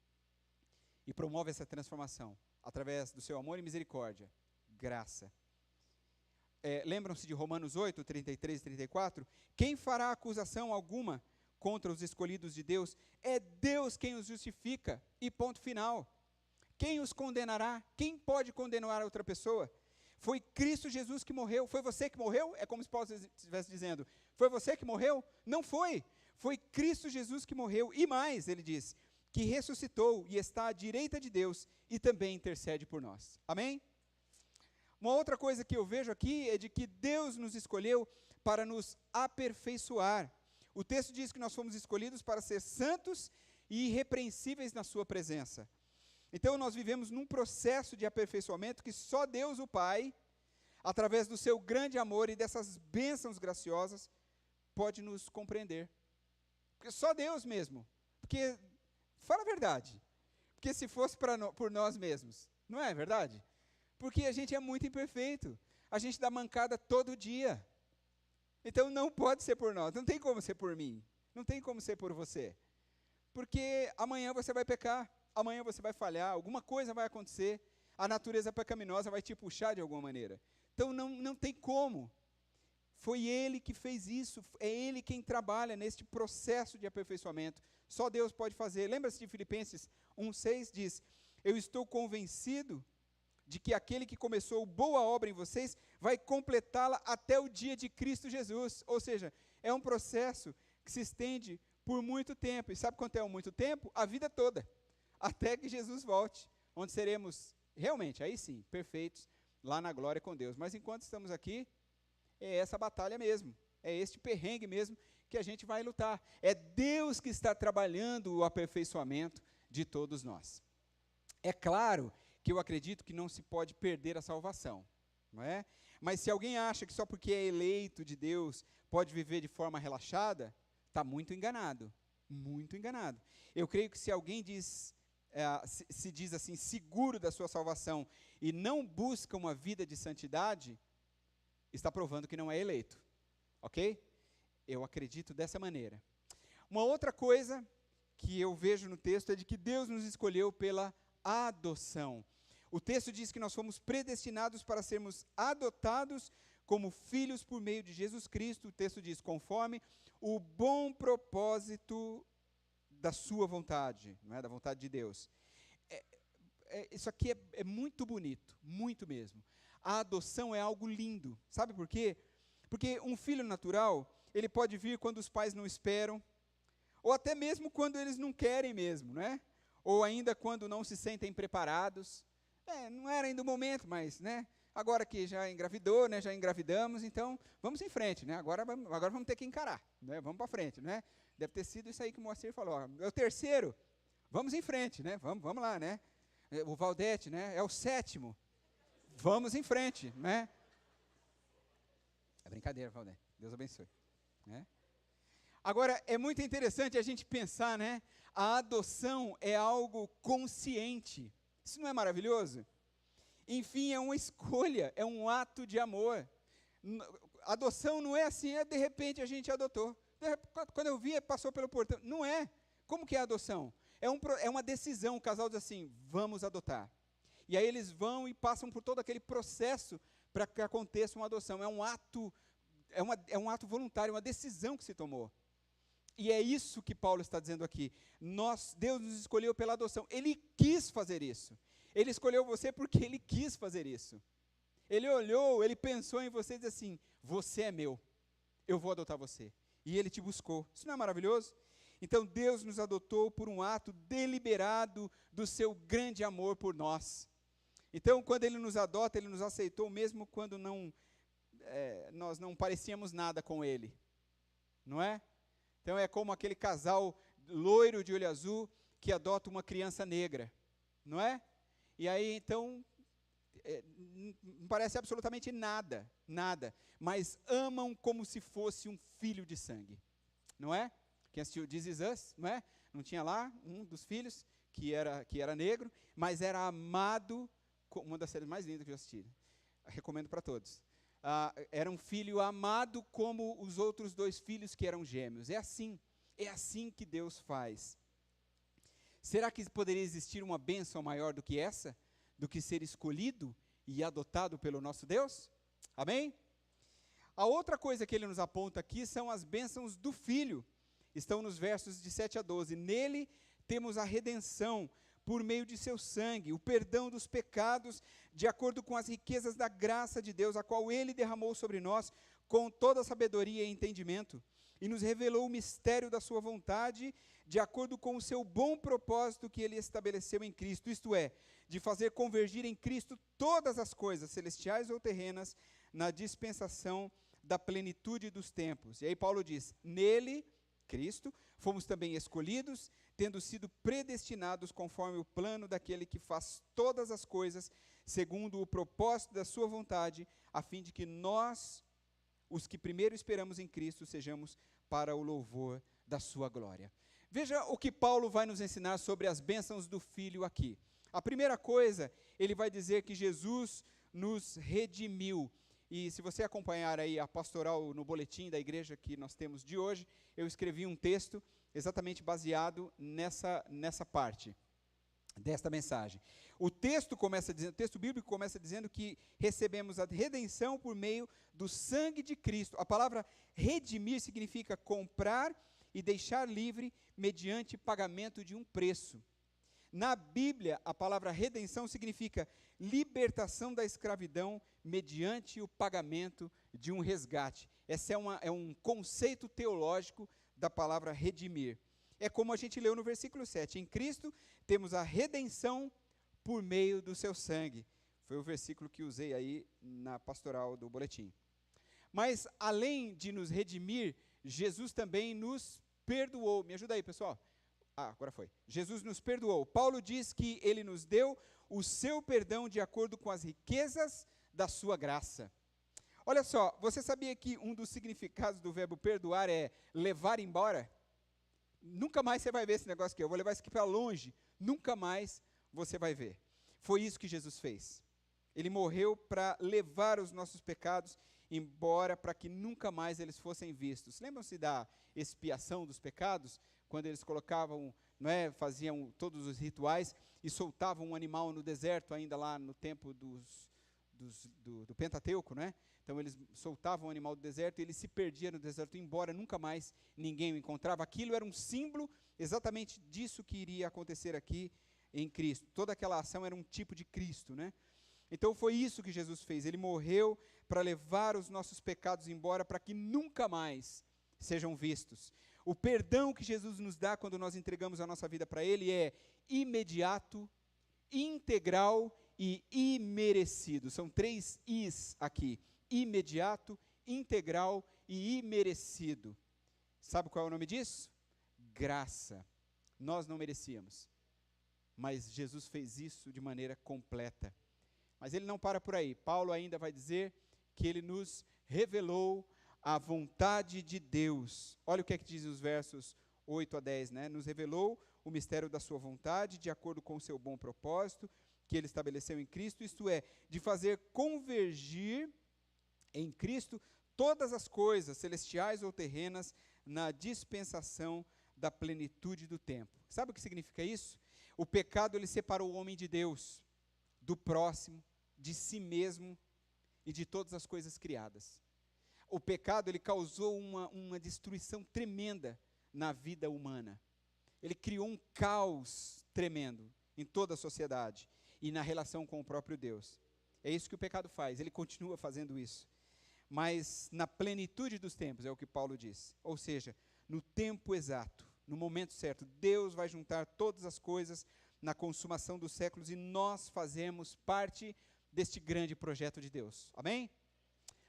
e promove essa transformação através do seu amor e misericórdia, graça. Lembram-se de Romanos 8, 33 e 34? Quem fará acusação alguma contra os escolhidos de Deus? É Deus quem os justifica, e ponto final. Quem os condenará? Quem pode condenar a outra pessoa? Foi Cristo Jesus que morreu. Foi você que morreu? É como se Paulo estivesse dizendo, foi você que morreu? Não foi. Foi Cristo Jesus que morreu, e mais, ele diz, que ressuscitou e está à direita de Deus e também intercede por nós. Amém? Uma outra coisa que eu vejo aqui é de que Deus nos escolheu para nos aperfeiçoar. O texto diz que nós fomos escolhidos para ser santos e irrepreensíveis na sua presença. Então nós vivemos num processo de aperfeiçoamento que só Deus o Pai, através do seu grande amor e dessas bênçãos graciosas, pode nos compreender. Porque só Deus mesmo. Porque, fala a verdade, porque se fosse por nós mesmos, não é verdade? Porque a gente é muito imperfeito, a gente dá mancada todo dia. Então não pode ser por nós, não tem como ser por mim, não tem como ser por você. Porque amanhã você vai pecar, amanhã você vai falhar, alguma coisa vai acontecer, a natureza pecaminosa vai te puxar de alguma maneira. Então não tem como. Foi Ele que fez isso, é Ele quem trabalha neste processo de aperfeiçoamento. Só Deus pode fazer. Lembra-se de Filipenses 1,6, diz, eu estou convencido de que aquele que começou boa obra em vocês, vai completá-la até o dia de Cristo Jesus. Ou seja, é um processo que se estende por muito tempo. E sabe quanto é muito tempo? A vida toda. Até que Jesus volte, onde seremos realmente, aí sim, perfeitos, lá na glória com Deus. Mas enquanto estamos aqui, é essa batalha mesmo, é este perrengue mesmo que a gente vai lutar. É Deus que está trabalhando o aperfeiçoamento de todos nós. É claro que eu acredito que não se pode perder a salvação, não é? Mas se alguém acha que só porque é eleito de Deus pode viver de forma relaxada, está muito enganado, muito enganado. Eu creio que se alguém se diz assim, seguro da sua salvação e não busca uma vida de santidade, está provando que não é eleito, ok? Eu acredito dessa maneira. Uma outra coisa que eu vejo no texto é de que Deus nos escolheu pela adoção. O texto diz que nós fomos predestinados para sermos adotados como filhos por meio de Jesus Cristo. O texto diz, conforme o bom propósito da sua vontade, não é? Da vontade de Deus. Isso aqui é muito bonito, muito mesmo. A adoção é algo lindo. Sabe por quê? Porque um filho natural, ele pode vir quando os pais não esperam, ou até mesmo quando eles não querem mesmo, não é? Ou ainda quando não se sentem preparados. Não era ainda o momento, mas, né? Agora que já engravidou, né? Já engravidamos, então vamos em frente, né? Agora vamos ter que encarar, né? Vamos para frente, né? Deve ter sido isso aí que o Moacir falou. Ó, é o terceiro, vamos em frente, né? Vamos lá, né? O Valdete, né? É o sétimo, vamos em frente, né? É brincadeira, Valdete. Deus abençoe, né? Agora, é muito interessante a gente pensar, né? A adoção é algo consciente. Isso não é maravilhoso? Enfim, é uma escolha, é um ato de amor. Adoção não é assim, de repente a gente adotou. Quando eu vi, passou pelo portão. Não é. Como que é a adoção? É uma decisão, o casal diz assim, vamos adotar. E aí eles vão e passam por todo aquele processo para que aconteça uma adoção. É um ato voluntário, uma decisão que se tomou. E é isso que Paulo está dizendo aqui. Deus nos escolheu pela adoção. Ele quis fazer isso. Ele escolheu você porque Ele quis fazer isso. Ele olhou, Ele pensou em você e disse assim, você é meu, eu vou adotar você. E Ele te buscou. Isso não é maravilhoso? Então Deus nos adotou por um ato deliberado do seu grande amor por nós. Então quando Ele nos adota, Ele nos aceitou mesmo quando nós não parecíamos nada com Ele. Não é? Então é como aquele casal loiro de olho azul que adota uma criança negra, não é? E aí então, não parece absolutamente nada, mas amam como se fosse um filho de sangue, não é? Quem assistiu This Is Us, não é? Não tinha lá um dos filhos que era negro, mas era amado, uma das séries mais lindas que eu assisti, recomendo para todos. Era um filho amado como os outros dois filhos que eram gêmeos. É assim que Deus faz. Será que poderia existir uma bênção maior do que essa? Do que ser escolhido e adotado pelo nosso Deus? Amém? A outra coisa que ele nos aponta aqui são as bênçãos do Filho. Estão nos versos de 7 a 12. Nele temos a redenção por meio de seu sangue, o perdão dos pecados, de acordo com as riquezas da graça de Deus, a qual Ele derramou sobre nós, com toda sabedoria e entendimento. e nos revelou o mistério da sua vontade, de acordo com o seu bom propósito que ele estabeleceu em Cristo, isto é, de fazer convergir em Cristo todas as coisas, celestiais ou terrenas, na dispensação da plenitude dos tempos. E aí Paulo diz, nele, Cristo, fomos também escolhidos, tendo sido predestinados conforme o plano daquele que faz todas as coisas, segundo o propósito da sua vontade, a fim de que nós, os que primeiro esperamos em Cristo, sejamos para o louvor da sua glória. Veja o que Paulo vai nos ensinar sobre as bênçãos do Filho aqui. A primeira coisa, ele vai dizer que Jesus nos redimiu. E se você acompanhar aí a pastoral no boletim da igreja que nós temos de hoje, eu escrevi um texto exatamente baseado nessa parte desta mensagem. O texto bíblico começa dizendo que recebemos a redenção por meio do sangue de Cristo. A palavra redimir significa comprar e deixar livre mediante pagamento de um preço. Na Bíblia, a palavra redenção significa libertação da escravidão mediante o pagamento de um resgate. Esse é um conceito teológico da palavra redimir. É como a gente leu no versículo 7. Em Cristo temos a redenção por meio do seu sangue. Foi o versículo que usei aí na pastoral do boletim. Mas, além de nos redimir, Jesus também nos perdoou. Me ajuda aí, pessoal. Agora foi. Jesus nos perdoou. Paulo diz que ele nos deu o seu perdão de acordo com as riquezas da sua graça. Olha só, você sabia que um dos significados do verbo perdoar é levar embora? Nunca mais você vai ver esse negócio aqui. Eu vou levar isso aqui para longe. Nunca mais você vai ver. Foi isso que Jesus fez. Ele morreu para levar os nossos pecados embora, para que nunca mais eles fossem vistos. Lembram-se da expiação dos pecados? Quando eles colocavam, faziam todos os rituais e soltavam um animal no deserto, ainda lá no tempo do Pentateuco, Então eles soltavam o animal do deserto e ele se perdia no deserto, embora nunca mais ninguém o encontrava. Aquilo era um símbolo exatamente disso que iria acontecer aqui em Cristo. Toda aquela ação era um tipo de Cristo, Então foi isso que Jesus fez. Ele morreu para levar os nossos pecados embora, para que nunca mais sejam vistos. O perdão que Jesus nos dá quando nós entregamos a nossa vida para Ele é imediato, integral e imerecido. São 3 Is aqui. Imediato, integral e imerecido. Sabe qual é o nome disso? Graça. Nós não merecíamos, mas Jesus fez isso de maneira completa. Mas ele não para por aí. Paulo ainda vai dizer que ele nos revelou a vontade de Deus. Olha o que é que diz os versos 8 a 10, Nos revelou o mistério da sua vontade, de acordo com o seu bom propósito, que ele estabeleceu em Cristo, isto é, de fazer convergir em Cristo todas as coisas, celestiais ou terrenas, na dispensação da plenitude do tempo. Sabe o que significa isso? O pecado, ele separou o homem de Deus, do próximo, de si mesmo e de todas as coisas criadas. O pecado, ele causou uma destruição tremenda na vida humana. Ele criou um caos tremendo em toda a sociedade e na relação com o próprio Deus. É isso que o pecado faz, ele continua fazendo isso. Mas na plenitude dos tempos, é o que Paulo diz. Ou seja, no tempo exato, no momento certo, Deus vai juntar todas as coisas na consumação dos séculos e nós fazemos parte deste grande projeto de Deus. Amém?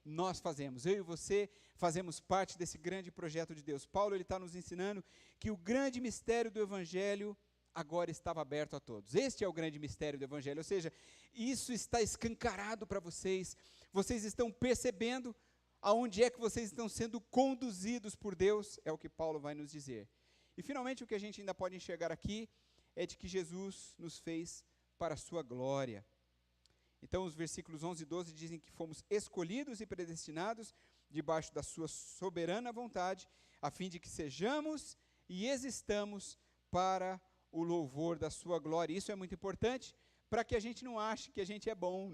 Nós fazemos, eu e você fazemos parte desse grande projeto de Deus. Paulo está nos ensinando que o grande mistério do Evangelho agora estava aberto a todos. Este é o grande mistério do Evangelho, ou seja, isso está escancarado para vocês. Vocês estão percebendo aonde é que vocês estão sendo conduzidos por Deus, é o que Paulo vai nos dizer. E finalmente o que a gente ainda pode enxergar aqui é de que Jesus nos fez para a sua glória. Então, os versículos 11 e 12 dizem que fomos escolhidos e predestinados debaixo da sua soberana vontade, a fim de que sejamos e existamos para o louvor da sua glória. Isso é muito importante para que a gente não ache que a gente é bom,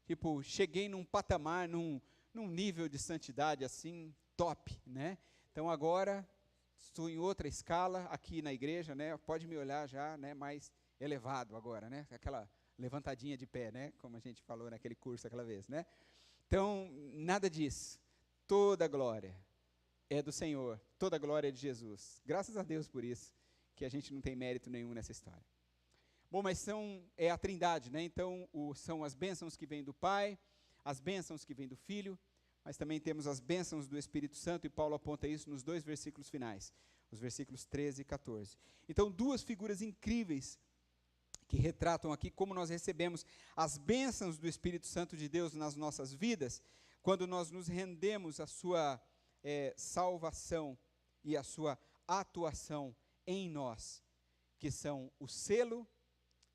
Tipo, cheguei num patamar, num nível de santidade assim, top, Então, agora, estou em outra escala aqui na igreja, Pode me olhar já, mais elevado agora, Aquela levantadinha de pé, como a gente falou naquele curso aquela vez, Então, nada disso. Toda glória, é do Senhor, toda a glória é de Jesus. Graças a Deus por isso, que a gente não tem mérito nenhum nessa história. Bom, mas é a Trindade, né? Então, são as bênçãos que vêm do Pai, as bênçãos que vêm do Filho, mas também temos as bênçãos do Espírito Santo, e Paulo aponta isso nos 2 versículos finais, os versículos 13 e 14. Então, 2 figuras incríveis que retratam aqui como nós recebemos as bênçãos do Espírito Santo de Deus nas nossas vidas, quando nós nos rendemos à sua salvação e à sua atuação em nós, que são o selo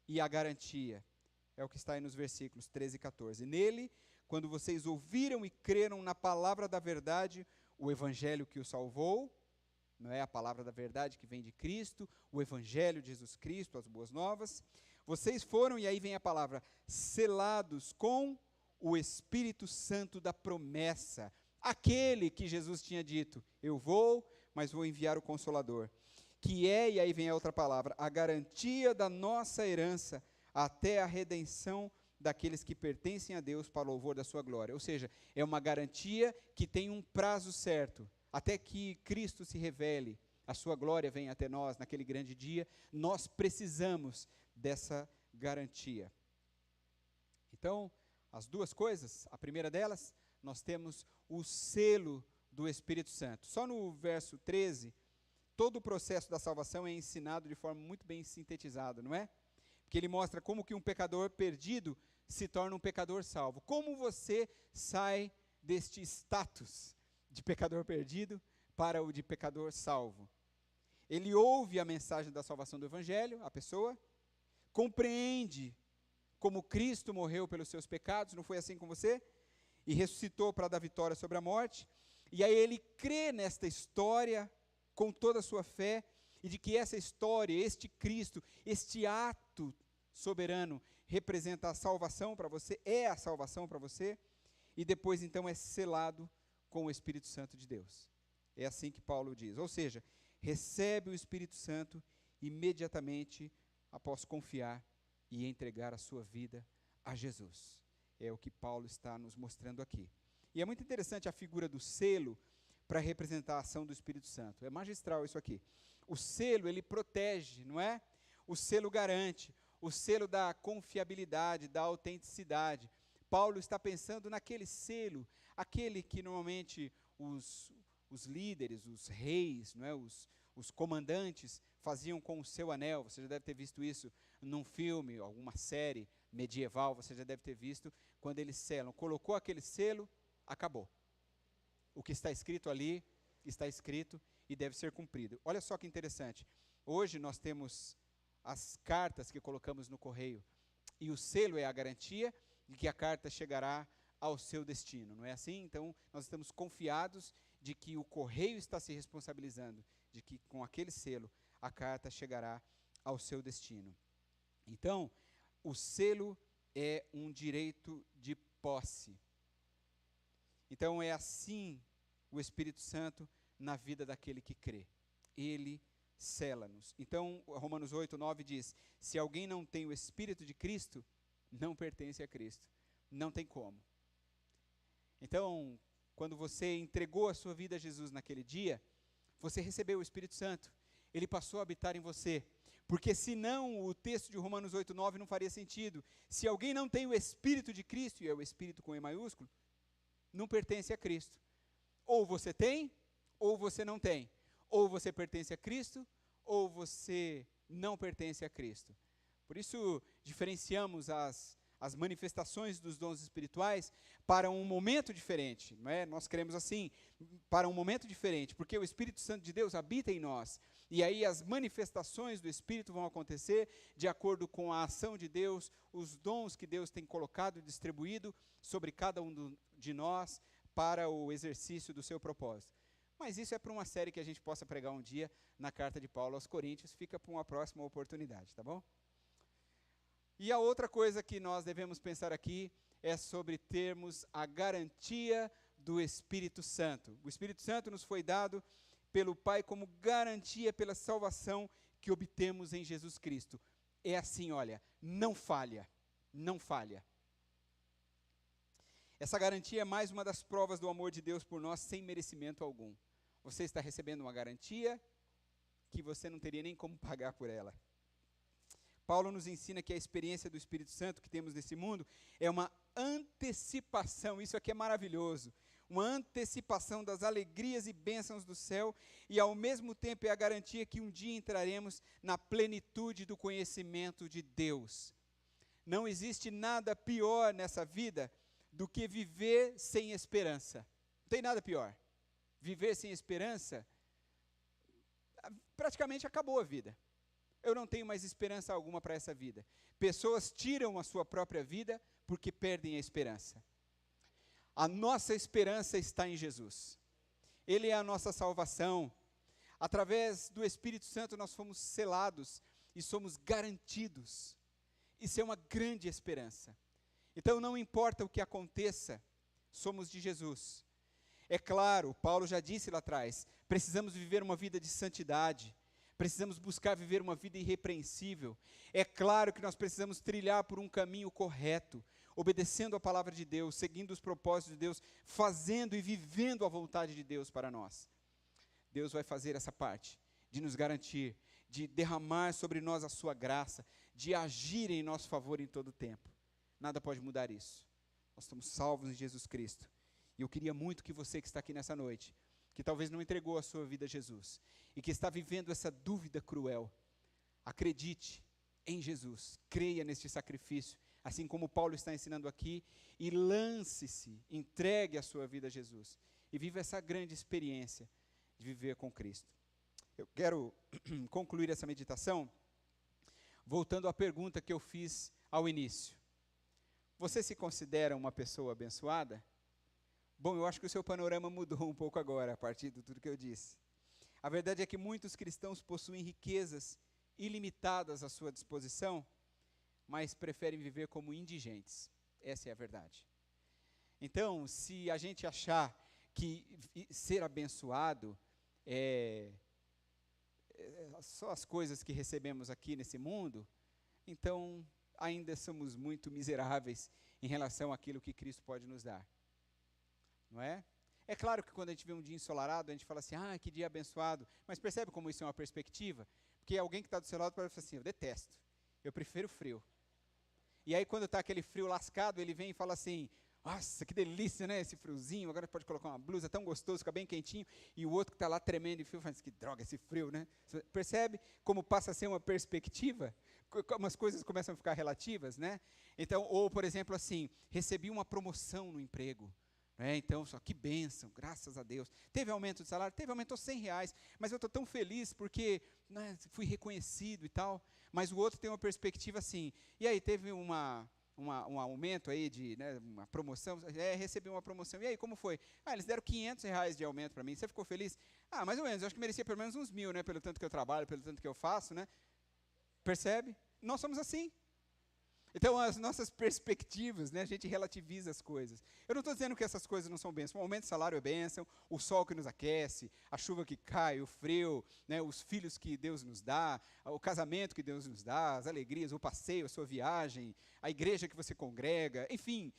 e a garantia. É o que está aí nos versículos 13 e 14. Nele, quando vocês ouviram e creram na palavra da verdade, o evangelho que o salvou, não é a palavra da verdade que vem de Cristo, o evangelho de Jesus Cristo, as boas novas, vocês foram, e aí vem a palavra, selados com o Espírito Santo da promessa, aquele que Jesus tinha dito, eu vou, mas vou enviar o Consolador, que é, e aí vem a outra palavra, a garantia da nossa herança até a redenção daqueles que pertencem a Deus para o louvor da sua glória. Ou seja, é uma garantia que tem um prazo certo, até que Cristo se revele, a sua glória venha até nós naquele grande dia, nós precisamos dessa garantia. Então, as duas coisas, a primeira delas, nós temos o selo do Espírito Santo. Só no verso 13, todo o processo da salvação é ensinado de forma muito bem sintetizada, não é? Porque ele mostra como que um pecador perdido se torna um pecador salvo. Como você sai deste status de pecador perdido para o de pecador salvo? Ele ouve a mensagem da salvação do Evangelho, a pessoa, compreende como Cristo morreu pelos seus pecados, não foi assim com você? E ressuscitou para dar vitória sobre a morte, e aí ele crê nesta história com toda a sua fé, e de que essa história, este Cristo, este ato soberano, representa a salvação para você, é a salvação para você, e depois então é selado com o Espírito Santo de Deus. É assim que Paulo diz, ou seja, recebe o Espírito Santo imediatamente após confiar e entregar a sua vida a Jesus. É o que Paulo está nos mostrando aqui. E é muito interessante a figura do selo para representar a ação do Espírito Santo. É magistral isso aqui. O selo, ele protege, não é? O selo garante, o selo da confiabilidade, da autenticidade. Paulo está pensando naquele selo, aquele que normalmente os líderes, os reis, não é? Os comandantes faziam com o seu anel. Você já deve ter visto isso num filme, alguma série medieval, você já deve ter visto, quando eles selam. Colocou aquele selo, acabou. O que está escrito ali, está escrito e deve ser cumprido. Olha só que interessante. Hoje nós temos as cartas que colocamos no correio, e o selo é a garantia de que a carta chegará ao seu destino, não é assim? Então, nós estamos confiados de que o correio está se responsabilizando, de que com aquele selo a carta chegará ao seu destino. Então, o selo é um direito de posse. Então, é assim o Espírito Santo na vida daquele que crê. Ele sela-nos. Então, Romanos 8:9 diz, se alguém não tem o Espírito de Cristo, não pertence a Cristo. Não tem como. Então, quando você entregou a sua vida a Jesus naquele dia, você recebeu o Espírito Santo. Ele passou a habitar em você. Porque senão o texto de Romanos 8:9 não faria sentido. Se alguém não tem o Espírito de Cristo, e é o Espírito com E maiúsculo, não pertence a Cristo. Ou você tem, ou você não tem. Ou você pertence a Cristo, ou você não pertence a Cristo. Por isso, diferenciamos as manifestações dos dons espirituais para um momento diferente, não é? Nós queremos assim, para um momento diferente, porque o Espírito Santo de Deus habita em nós, e aí as manifestações do Espírito vão acontecer de acordo com a ação de Deus, os dons que Deus tem colocado e distribuído sobre cada um de nós para o exercício do seu propósito. Mas isso é para uma série que a gente possa pregar um dia na carta de Paulo aos Coríntios, fica para uma próxima oportunidade, tá bom? E a outra coisa que nós devemos pensar aqui é sobre termos a garantia do Espírito Santo. O Espírito Santo nos foi dado pelo Pai como garantia pela salvação que obtemos em Jesus Cristo. É assim, olha, não falha, não falha. Essa garantia é mais uma das provas do amor de Deus por nós sem merecimento algum. você está recebendo uma garantia que você não teria nem como pagar por ela. Paulo nos ensina que a experiência do Espírito Santo que temos nesse mundo é uma antecipação, isso aqui é maravilhoso, uma antecipação das alegrias e bênçãos do céu, e ao mesmo tempo é a garantia que um dia entraremos na plenitude do conhecimento de Deus. Não existe nada pior nessa vida do que viver sem esperança. Não tem nada pior. Viver sem esperança, praticamente acabou a vida. Eu não tenho mais esperança alguma para essa vida. Pessoas tiram a sua própria vida porque perdem a esperança. A nossa esperança está em Jesus. Ele é a nossa salvação. Através do Espírito Santo nós fomos selados e somos garantidos. Isso é uma grande esperança. Então não importa o que aconteça, somos de Jesus. É claro, Paulo já disse lá atrás, precisamos viver uma vida de santidade. Precisamos buscar viver uma vida irrepreensível. É claro que nós precisamos trilhar por um caminho correto, obedecendo a palavra de Deus, seguindo os propósitos de Deus, fazendo e vivendo a vontade de Deus para nós. Deus vai fazer essa parte, de nos garantir, de derramar sobre nós a sua graça, de agir em nosso favor em todo o tempo. Nada pode mudar isso. Nós estamos salvos em Jesus Cristo. E eu queria muito que você que está aqui nessa noite, que talvez não entregou a sua vida a Jesus, e que está vivendo essa dúvida cruel, acredite em Jesus, creia neste sacrifício, assim como Paulo está ensinando aqui, e lance-se, entregue a sua vida a Jesus, e viva essa grande experiência de viver com Cristo. Eu quero concluir essa meditação, voltando à pergunta que eu fiz ao início. Você se considera uma pessoa abençoada? Bom, eu acho que o seu panorama mudou um pouco agora, a partir de tudo que eu disse. A verdade é que muitos cristãos possuem riquezas ilimitadas à sua disposição, mas preferem viver como indigentes. Essa é a verdade. Então, se a gente achar que ser abençoado é só as coisas que recebemos aqui nesse mundo, então ainda somos muito miseráveis em relação àquilo que Cristo pode nos dar. Não é? É claro que quando a gente vê um dia ensolarado, a gente fala assim, que dia abençoado, mas percebe como isso é uma perspectiva? Porque alguém que está do seu lado pode falar assim, eu detesto, eu prefiro frio. E aí quando está aquele frio lascado, ele vem e fala assim, nossa, que delícia, né, esse friozinho, agora pode colocar uma blusa, tão gostoso, fica bem quentinho, e o outro que está lá tremendo e frio, fala assim, que droga, esse frio, né? Você percebe como passa a ser uma perspectiva? Como as coisas começam a ficar relativas, né? Então, ou por exemplo assim, recebi uma promoção no emprego, então, só que bênção, graças a Deus. Teve aumento de salário? Teve, aumentou R$100, mas eu estou tão feliz porque fui reconhecido e tal. Mas o outro tem uma perspectiva assim, e aí teve um aumento aí, uma promoção, recebi uma promoção, e aí como foi? Eles deram R$500 de aumento para mim, você ficou feliz? Mais ou menos, eu acho que merecia pelo menos uns 1.000, né, pelo tanto que eu trabalho, pelo tanto que eu faço, né? Percebe? Nós somos assim. Então, as nossas perspectivas, a gente relativiza as coisas. Eu não estou dizendo que essas coisas não são bênçãos. O aumento de salário é bênção, o sol que nos aquece, a chuva que cai, o frio, os filhos que Deus nos dá, o casamento que Deus nos dá, as alegrias, o passeio, a sua viagem, a igreja que você congrega, enfim,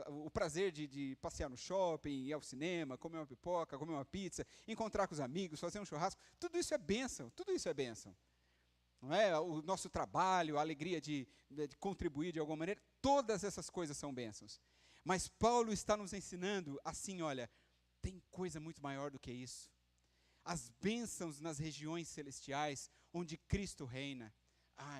o prazer de passear no shopping, ir ao cinema, comer uma pipoca, comer uma pizza, encontrar com os amigos, fazer um churrasco. Tudo isso é bênção, tudo isso é bênção. O nosso trabalho, a alegria de contribuir de alguma maneira, todas essas coisas são bênçãos. Mas Paulo está nos ensinando assim, olha, tem coisa muito maior do que isso. As bênçãos nas regiões celestiais, onde Cristo reina.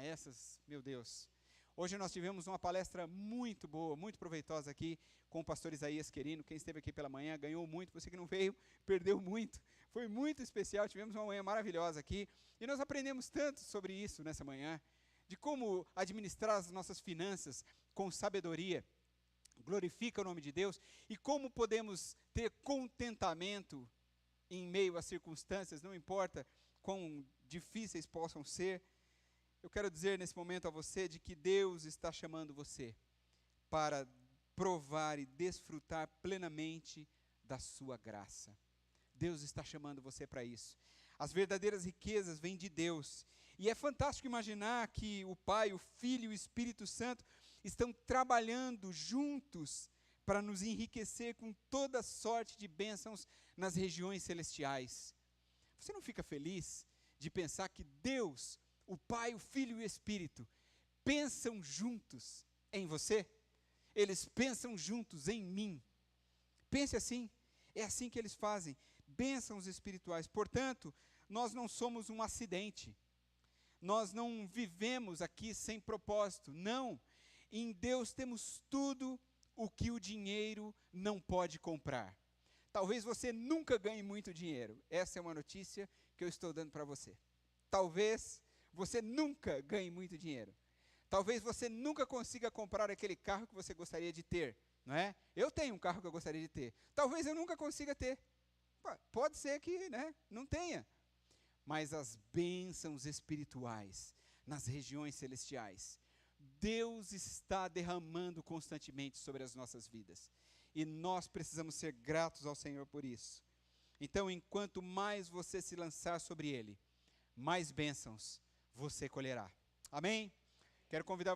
Essas, meu Deus. Hoje nós tivemos uma palestra muito boa, muito proveitosa aqui, com o pastor Isaías Querino. Quem esteve aqui pela manhã ganhou muito, você que não veio, perdeu muito. Foi muito especial, tivemos uma manhã maravilhosa aqui, e nós aprendemos tanto sobre isso nessa manhã, de como administrar as nossas finanças com sabedoria, glorifica o nome de Deus, e como podemos ter contentamento em meio às circunstâncias, não importa quão difíceis possam ser. Eu quero dizer nesse momento a você de que Deus está chamando você para provar e desfrutar plenamente da sua graça. Deus está chamando você para isso. As verdadeiras riquezas vêm de Deus. E é fantástico imaginar que o Pai, o Filho e o Espírito Santo estão trabalhando juntos para nos enriquecer com toda sorte de bênçãos nas regiões celestiais. Você não fica feliz de pensar que Deus, o Pai, o Filho e o Espírito, pensam juntos em você? Eles pensam juntos em mim. Pense assim, é assim que eles fazem, bênçãos espirituais. Portanto, nós não somos um acidente, nós não vivemos aqui sem propósito, não. Em Deus temos tudo o que o dinheiro não pode comprar. Talvez você nunca ganhe muito dinheiro, essa é uma notícia que eu estou dando para você. Talvez você nunca ganhe muito dinheiro. Talvez você nunca consiga comprar aquele carro que você gostaria de ter, não é? Eu tenho um carro que eu gostaria de ter. Talvez eu nunca consiga ter. Pode ser que, né, não tenha. Mas as bênçãos espirituais nas regiões celestiais, Deus está derramando constantemente sobre as nossas vidas. E nós precisamos ser gratos ao Senhor por isso. Então, enquanto mais você se lançar sobre Ele, mais bênçãos você colherá. Amém? Quero convidar